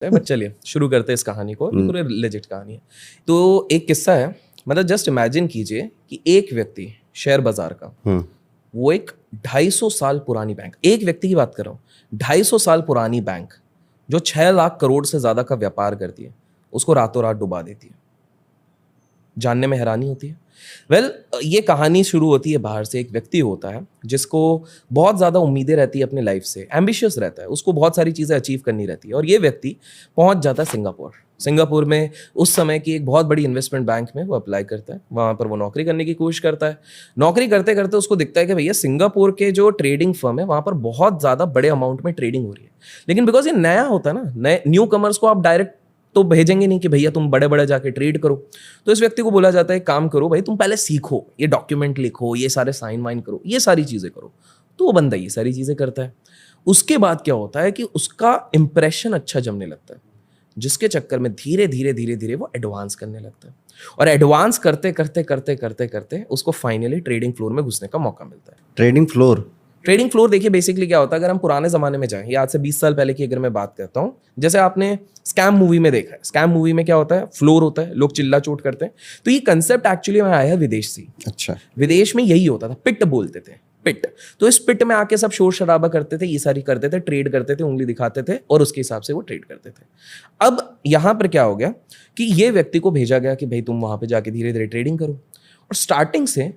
है, बट चलिए शुरू करते हैं इस कहानी को, पूरे लेजिट कहानी है। तो एक किस्सा है, मतलब जस्ट इमेजिन कीजिए कि एक व्यक्ति शेयर बाजार का, वो एक 250 साल पुरानी बैंक, एक व्यक्ति की बात कर रहा हूँ, 250 साल पुरानी बैंक जो 6 लाख करोड़ से ज्यादा का व्यापार करती है, उसको रातों रात डुबा देती है। जानने में हैरानी होती है। ये कहानी शुरू होती है बाहर से। एक व्यक्ति होता है जिसको बहुत ज़्यादा उम्मीदें रहती है अपने लाइफ से, एम्बिशियस रहता है, उसको बहुत सारी चीज़ें अचीव करनी रहती है, और ये व्यक्ति पहुंच जाता है सिंगापुर में उस समय की एक बहुत बड़ी इन्वेस्टमेंट बैंक में वो अप्लाई करता है। वहाँ पर वो नौकरी करने की कोशिश करता है। नौकरी करते करते उसको दिखता है कि भैया सिंगापुर के जो ट्रेडिंग फर्म है वहाँ पर बहुत ज़्यादा बड़े अमाउंट में ट्रेडिंग हो रही है, लेकिन बिकॉज ये नया होता है ना, नए न्यू कमर्स को आप डायरेक्ट तो भेजेंगे नहीं कि भैया तुम बड़े बड़े जाके ट्रेड करो। तो इस व्यक्ति को बोला जाता है काम करो भाई, तुम पहले सीखो, ये डॉक्यूमेंट लिखो, ये सारे साइन वाइन करो, ये सारी चीज़ें करो। तो वो बंदा ये सारी चीज़ें करता है। उसके बाद क्या होता है कि उसका इंप्रेशन अच्छा जमने लगता है, जिसके चक्कर में धीरे धीरे धीरे धीरे वो एडवांस करने लगता है, और एडवांस करते करते करते करते करते उसको फाइनली ट्रेडिंग फ्लोर में घुसने का मौका मिलता है। ट्रेडिंग फ्लोर देखिए बेसिकली क्या होता है, अगर हम पुराने जमाने में जाएं, या आज से 20 साल पहले की अगर मैं बात करता हूं, जैसे आपने स्कैम मूवी में देखा है, स्कैम मूवी में क्या होता है, फ्लोर होता है, लोग चिल्ला चोट करते हैं। तो ये कंसेप्ट एक्चुअली में आया है विदेश से। अच्छा, विदेश में यही होता था, पिट बोलते थे, पिट। तो इस पिट में आके सब शोर शराबा करते थे, ये सारी करते थे, ट्रेड करते थे, उंगली दिखाते थे, और उसके हिसाब से वो ट्रेड करते थे। अब यहां पर क्या हो गया कि ये व्यक्ति को भेजा गया कि भाई तुम वहां पे जाके धीरे धीरे ट्रेडिंग करो, और स्टार्टिंग से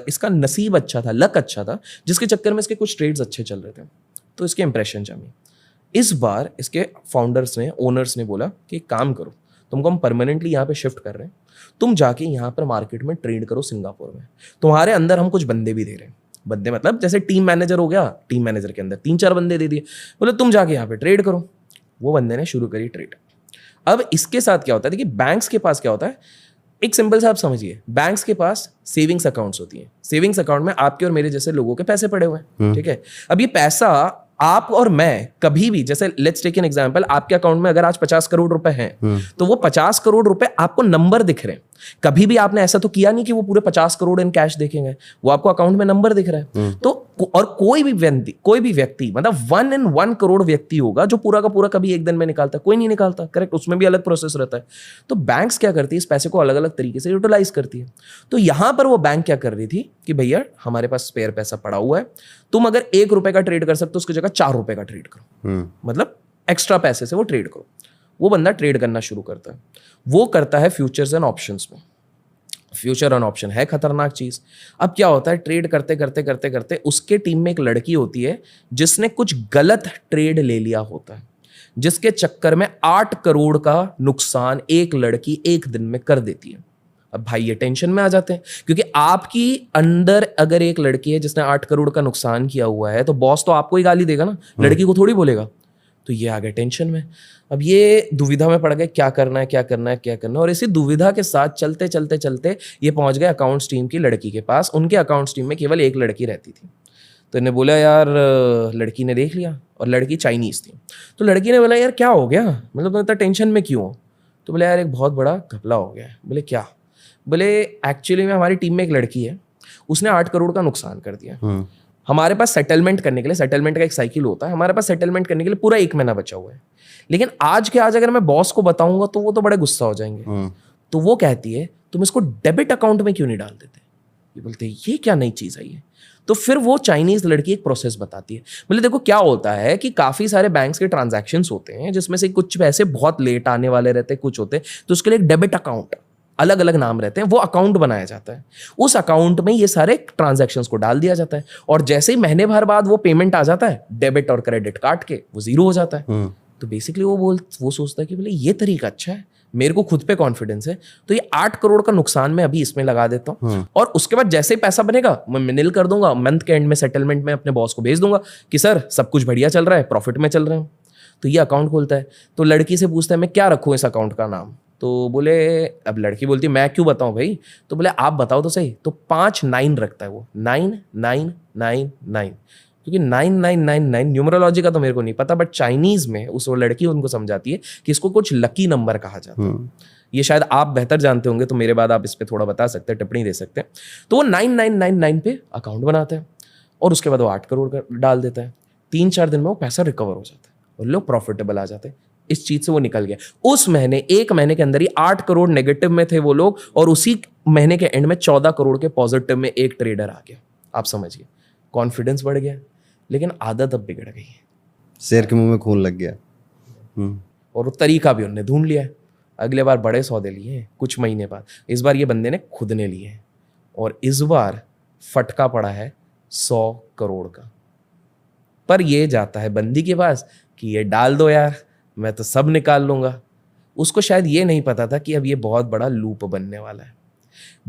इसका नसीब अच्छा था, लक अच्छा था, जिसके चक्कर में इसके कुछ ट्रेड्स अच्छे चल रहे थे, तो इसके इंप्रेशन जमी। इस बार इसके फाउंडर्स ने, ओनर्स ने बोला कि एक काम करो, तुमको हम परमानेंटली यहाँ पे शिफ्ट कर रहे हैं, तुम जाके यहाँ पर मार्केट में ट्रेड करो सिंगापुर में, तुम्हारे अंदर हम कुछ बंदे भी दे रहे हैं। बंदे मतलब जैसे टीम मैनेजर हो गया, टीम मैनेजर के अंदर 3-4 बंदे दे दिए, बोले तुम जाके यहाँ पे ट्रेड करो। वो बंदे ने शुरू करी ट्रेड। अब इसके साथ क्या होता है, देखिए बैंक्स के पास क्या होता है, एक सिंपल सा आप समझिए, बैंक्स के पास सेविंग्स अकाउंट्स होती हैं। सेविंग्स अकाउंट में आपके और मेरे जैसे लोगों के पैसे पड़े हुए हैं, ठीक है। अब ये पैसा आप और मैं कभी भी, जैसे लेट्स टेक एन एग्जांपल, आपके अकाउंट में अगर आज 50 करोड़ रुपए हैं, तो वो 50 करोड़ रुपए आपको नंबर दिख रहे हैं। कभी भी आपने ऐसा तो किया नहीं कि वो पूरे 50 करोड़ इन कैश देखेंगे, वो आपको अकाउंट में नंबर दिख रहा है। तो और कोई भी व्यक्ति मतलब 1 in 1 करोड़ व्यक्ति होगा जो पूरा का पूरा कभी एक दिन में निकालता है, कोई नहीं निकालता, करेक्ट, उसमें भी अलग प्रोसेस रहता है। तो बैंक्स क्या करती है, इस पैसे को अलग अलग तरीके से यूटिलाइज करती है। तो यहां पर वो बैंक क्या कर रही थी कि भैया हमारे पास स्पेयर पैसा पड़ा हुआ है, तुम अगर 1 रुपए का ट्रेड कर सकते हो उसकी जगह 4 रुपए का ट्रेड करो, मतलब एक्स्ट्रा पैसे से वो ट्रेड करो। वो बंदा ट्रेड करना शुरू करता है, वो करता है फ्यूचर्स एंड ऑप्शंस में। फ्यूचर एंड ऑप्शन है खतरनाक चीज। अब क्या होता है, ट्रेड करते करते करते करते उसके टीम में एक लड़की होती है जिसने कुछ गलत ट्रेड ले लिया होता है, जिसके चक्कर में 8 करोड़ का नुकसान एक लड़की एक दिन में कर देती है। अब भाई ये टेंशन में आ जाते हैं, क्योंकि आपकी अंदर अगर एक लड़की है जिसने 8 करोड़ का नुकसान किया हुआ है, तो बॉस तो आपको ही गाली देगा ना, लड़की को थोड़ी बोलेगा। तो ये आ गए टेंशन में। अब ये दुविधा में पड़ गए, क्या करना है क्या करना है क्या करना है। और इसी दुविधा के साथ चलते चलते चलते ये पहुंच गए अकाउंट्स टीम की लड़की के पास। उनके अकाउंट्स टीम में केवल एक लड़की रहती थी। तो इन्हें बोला यार, लड़की ने देख लिया, और लड़की चाइनीज थी। तो लड़की ने बोला यार क्या हो गया, मतलब तुम इतना टेंशन में क्यों हो। तो बोले यार एक बहुत बड़ा घपला हो गया है। बोले क्या। बोले एक्चुअली में हमारी टीम में एक लड़की है, उसने 8 करोड़ का नुकसान कर दिया। हमारे पास सेटलमेंट करने के लिए, सेटलमेंट का एक साइकिल होता है, हमारे पास सेटलमेंट करने के लिए पूरा 1 महीना बचा हुआ है। लेकिन आज के आज अगर मैं बॉस को बताऊंगा तो वो तो बड़े गुस्सा हो जाएंगे। तो वो कहती है तुम इसको डेबिट अकाउंट में क्यों नहीं डाल देते। ये बोलते हैं ये क्या नई चीज है ये। तो फिर वो चाइनीज लड़की एक प्रोसेस बताती है। बोले देखो क्या होता है कि काफी सारे बैंक्स के ट्रांजैक्शंस होते हैं, जिसमें से कुछ पैसे बहुत लेट आने वाले रहते हैं, कुछ होते हैं, तो उसके लिए एक डेबिट अकाउंट, अलग अलग नाम रहते हैं, वो अकाउंट बनाया जाता है। उस अकाउंट में ये सारे ट्रांजैक्शंस को डाल दिया जाता है, और जैसे ही महीने भर बाद वो पेमेंट आ जाता है, डेबिट और क्रेडिट काट के वो 0 हो जाता है। तो बेसिकली वो सोचता है कि बोले ये तरीका अच्छा है, मेरे को खुद पे कॉन्फिडेंस है, तो ये 8 करोड़ का नुकसान मैं अभी इसमें लगा देता हूँ, और उसके बाद जैसे ही पैसा बनेगा मैं निल कर दूंगा, मंथ के एंड में सेटलमेंट में अपने बॉस को भेज दूंगा कि सर सब कुछ बढ़िया चल रहा है, प्रॉफिट में चल रहे हैं। तो ये अकाउंट खोलता है। तो लड़की से पूछता है मैं क्या रखूँ इस अकाउंट का नाम। तो बोले, अब लड़की बोलती मैं क्यों बताऊं भाई। तो बोले आप बताओ तो सही। तो 5 9 रखता है वो, 9999, क्योंकि 9999 न्यूमरोलॉजी का तो मेरे को नहीं पता, बट चाइनीज में उस वो लड़की उनको समझाती है कि इसको कुछ लकी नंबर कहा जाता है। ये शायद आप बेहतर जानते होंगे, तो मेरे बाद आप इस पे थोड़ा बता सकते हैं, टिप्पणी दे सकते हैं। तो वो 9999 पे अकाउंट बनाता है, और उसके बाद वो 8 करोड़ का डाल देता है। 3-4 दिन में वो पैसा रिकवर हो जाता है और लोग प्रॉफिटेबल आ जाते हैं। इस चीज से वो निकल गया। उस महीने, 1 महीने के अंदर ही 8 करोड़ नेगेटिव में थे वो लोग, और उसी महीने के एंड में 14 करोड़ के पॉजिटिव में एक ट्रेडर आ गया। आप समझिए, कॉन्फिडेंस बढ़ गया, लेकिन आदत अब बिगड़ गई है। शेर के मुंह में खून लग गया। और वो तरीका भी उन्होंने ढूंढ लिया है। अगले बार बड़े सौदे लिए हैं कुछ महीने बाद, इस बार ये बंदे ने खुद ने लिए हैं, और इस बार फटका पड़ा है 100 करोड़ का। पर ये जाता है बंदी के पास कि ये डाल दो यार, मैं तो सब निकाल लूंगा। उसको शायद ये नहीं पता था कि अब ये बहुत बड़ा लूप बनने वाला है।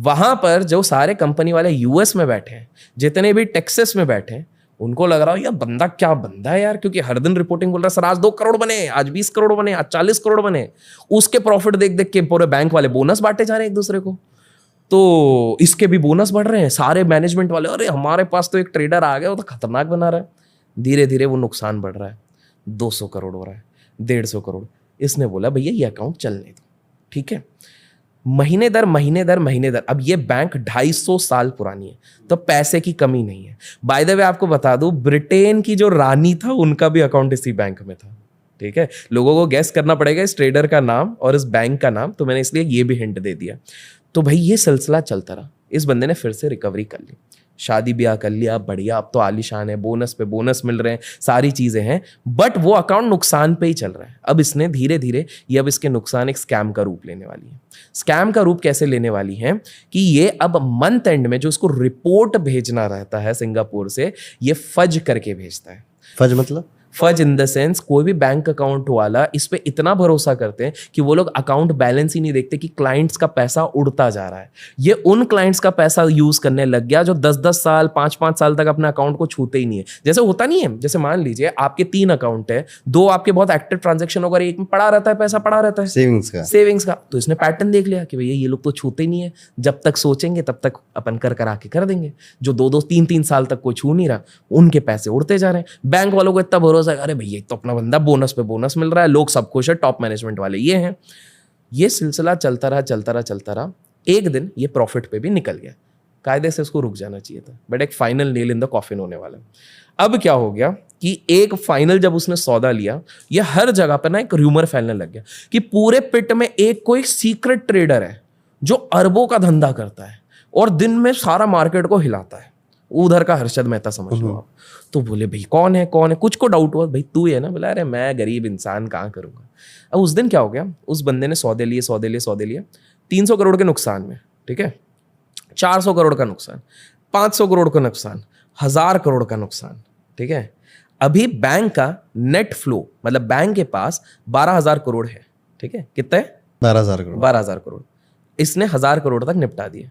वहां पर जो सारे कंपनी वाले यूएस में बैठे हैं, जितने भी टेक्सास में बैठे हैं, उनको लग रहा हो यार बंदा क्या बंदा है यार, क्योंकि हर दिन रिपोर्टिंग बोल रहा है सर आज 2 करोड़ बने, आज 20 करोड़ बने, आज 40 करोड़ बने। उसके प्रॉफिट देख देख के पूरे बैंक वाले बोनस बांटे जा रहे हैं एक दूसरे को, तो इसके भी बोनस बढ़ रहे हैं। सारे मैनेजमेंट वाले, अरे हमारे पास तो एक ट्रेडर आ गया, वो तो खतरनाक बना रहा है। धीरे धीरे वो नुकसान बढ़ रहा है, 200 करोड़ हो रहा है, 150 करोड़। इसने बोला भैया ये अकाउंट चलने दो, ठीक है। महीने दर महीने दर, अब ये बैंक 250 साल पुरानी है, तो पैसे की कमी नहीं है। बाय द वे आपको बता दूं, ब्रिटेन की जो रानी था उनका भी अकाउंट इसी बैंक में था, ठीक है। लोगों को गैस करना पड़ेगा इस ट्रेडर का नाम और इस बैंक का नाम, तो मैंने इसलिए ये भी हिंट दे दिया। तो भाई ये सिलसिला चलता रहा। इस बंदे ने फिर से रिकवरी कर ली, शादी ब्याह कर लिया, बढ़िया, अब तो आलीशान है, बोनस पे बोनस मिल रहे हैं, सारी चीजें हैं, बट वो अकाउंट नुकसान पे ही चल रहा है। अब इसने धीरे धीरे ये, अब इसके नुकसान एक स्कैम का रूप लेने वाली है। स्कैम का रूप कैसे लेने वाली है कि ये अब मंथ एंड में जो इसको रिपोर्ट भेजना रहता है सिंगापुर से, ये फज करके भेजता है। फज मतलब? फज इन द सेंस, कोई भी बैंक अकाउंट वाला इस पे इतना भरोसा करते हैं कि वो लोग अकाउंट बैलेंस ही नहीं देखते कि क्लाइंट्स का पैसा उड़ता जा रहा है। ये उन क्लाइंट्स का पैसा यूज करने लग गया जो 10-10 साल 5-5 साल तक अपने अकाउंट को छूते ही नहीं है। जैसे होता नहीं है, जैसे मान लीजिए आपके 3 अकाउंट है, 2 आपके बहुत एक्टिव ट्रांजेक्शन होगा, एक में पड़ा रहता है पैसा, पड़ा रहता है सेविंग्स का। तो इसने पैटर्न देख लिया कि भैया ये लोग तो छूते ही नहीं है, जब तक सोचेंगे तब तक अपन करा के कर देंगे। जो 2-2 3-3 साल तक कोई छू नहीं रहा, उनके पैसे उड़ते जा रहे हैं। बैंक वालों को इतना भरोसा, अरे भैया तो अपना बंदा बोनस पे बोनस मिल रहा है, लोग सब खुश है, टॉप मैनेजमेंट वाले ये हैं। ये सिलसिला चलता रहा। एक दिन ये प्रॉफिट पे भी निकल गया। कायदे से उसको रुक जाना चाहिए था, बट एक final nail in the coffin होने वाला है। अब क्या हो गया कि एक फाइनल जब उसने सौदा लिया, ये हर जगह पर ना एक र्यूमर फैलने लग गया कि पूरे पिट में एक कोई सीक्रेट ट्रेडर है जो अरबों का धंधा करता है और दिन में सारा मार्केट को हिलाता है। उधर का हर्षद मेहता समझ लो आप। तो बोले भाई कौन है, कुछ को डाउट हुआ, भाई तू है ना? बोला अरे मैं गरीब इंसान कहाँ करूंगा। अब उस दिन क्या हो गया, उस बंदे ने सौदे लिए 300 करोड़ के नुकसान में, ठीक है, 400 करोड़ का नुकसान, 500 करोड़ का नुकसान, 1000 करोड़ का नुकसान, ठीक है। अभी बैंक का नेट फ्लो, मतलब बैंक के पास 12,000 करोड़ है, ठीक है। कितना है? 12,000 करोड़। इसने 1000 करोड़ तक निपटा दिए।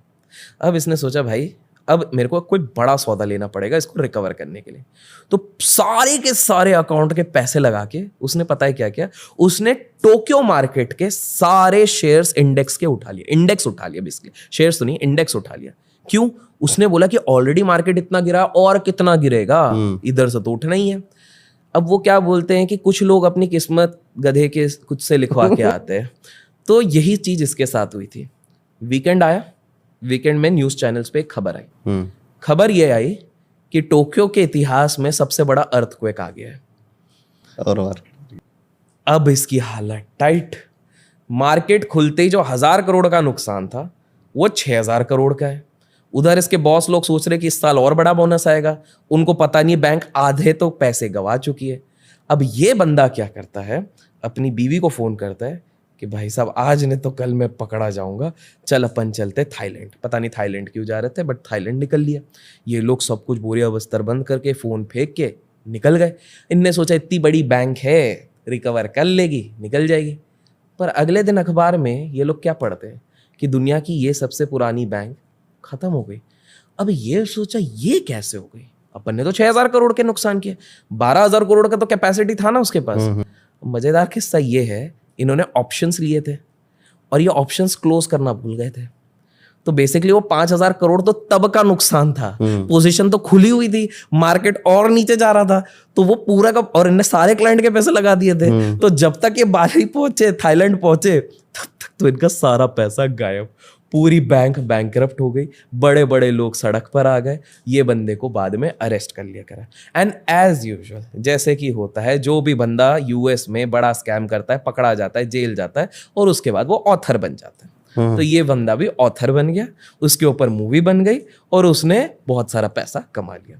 अब इसने सोचा भाई अब मेरे को कोई बड़ा सौदा लेना पड़ेगा इसको रिकवर करने के लिए। तो सारे के सारे अकाउंट के पैसे लगा के उसने पता है क्या किया, उसने टोक्यो मार्केट के सारे शेयर्स इंडेक्स उठा लिया बेसिकली, शेयर्स तो नहीं, इंडेक्स उठा लिया। क्यों? उसने बोला कि ऑलरेडी मार्केट इतना गिरा और कितना गिरेगा, इधर से तो उठना ही है। अब वो क्या बोलते हैं कि कुछ लोग अपनी किस्मत गधे के कुछ से लिखवा के आते हैं। तो यही चीज इसके साथ हुई थी। वीकेंड आया, वीकेंड में न्यूज चैनल्स पे एक खबर आई। खबर ये आई कि टोक्यो के इतिहास में सबसे बड़ा अर्थक्वेक आ गया है। और अब इसकी हालत टाइट। मार्केट खुलते ही जो 1000 करोड़ का नुकसान था वो 6000 करोड़ का है। उधर इसके बॉस लोग सोच रहे कि इस साल और बड़ा बोनस आएगा, उनको पता नहीं बैंक आधे तो पैसे गवा चुकी है। अब ये बंदा क्या करता है, अपनी बीवी को फोन करता है कि भाई साहब आज नहीं तो कल मैं पकड़ा जाऊंगा, चल अपन चलते थाईलैंड। पता नहीं थाईलैंड क्यों जा रहे थे, बट थाईलैंड निकल लिया। ये लोग सब कुछ बोरिया बस्तर बंद करके फोन फेंक के निकल गए। इनने सोचा इतनी बड़ी बैंक है, रिकवर कर लेगी, निकल जाएगी। पर अगले दिन अखबार में ये लोग क्या पढ़ते हैं कि दुनिया की ये सबसे पुरानी बैंक खत्म हो गई। अब ये सोचा ये कैसे हो गई, अपन ने तो 6000 करोड़ के नुकसान किए, 12,000 करोड़ का तो कैपेसिटी था ना उसके पास। मजेदार किस्सा ये है, इन्होंने ऑप्शंस लिए थे और ये ऑप्शंस क्लोज करना भूल गए थे। तो बेसिकली वो 5,000 करोड़ तो तब का नुकसान था, पोजीशन तो खुली हुई थी, मार्केट और नीचे जा रहा था, तो वो पूरा का, और इन्हें सारे क्लाइंट के पैसे लगा दिए थे। तो जब तक ये बाली पहुंचे, थाईलैंड पहुंचे, तब तक तो इनका सारा पैसा गायब। पूरी बैंक बैंकरप्ट हो गई, बड़े बड़े लोग सड़क पर आ गए, ये बंदे को बाद में अरेस्ट कर लिया करा। एंड एज यूजुअल जैसे कि होता है, जो भी बंदा यूएस में बड़ा स्कैम करता है पकड़ा जाता है, जेल जाता है और उसके बाद वो ऑथर बन जाता है। तो ये बंदा भी ऑथर बन गया, उसके ऊपर मूवी बन गई और उसने बहुत सारा पैसा कमा लिया।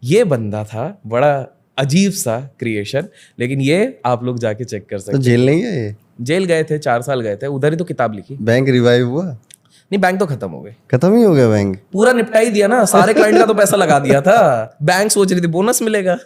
ये बंदा था बड़ा अजीब सा क्रिएशन, लेकिन ये आप लोग जाके चेक कर सकते तो जेल नहीं है ये? हैं। जेल गए थे, 4 साल गए थे, उधर ही तो किताब लिखी। बैंक रिवाइव हुआ? नहीं, बैंक तो खत्म हो गई, खत्म ही हो गया बैंक? पूरा निपटा ही दिया ना, सारे क्लाइंट का तो पैसा लगा दिया था। बैंक सोच रही थी बोनस मिलेगा।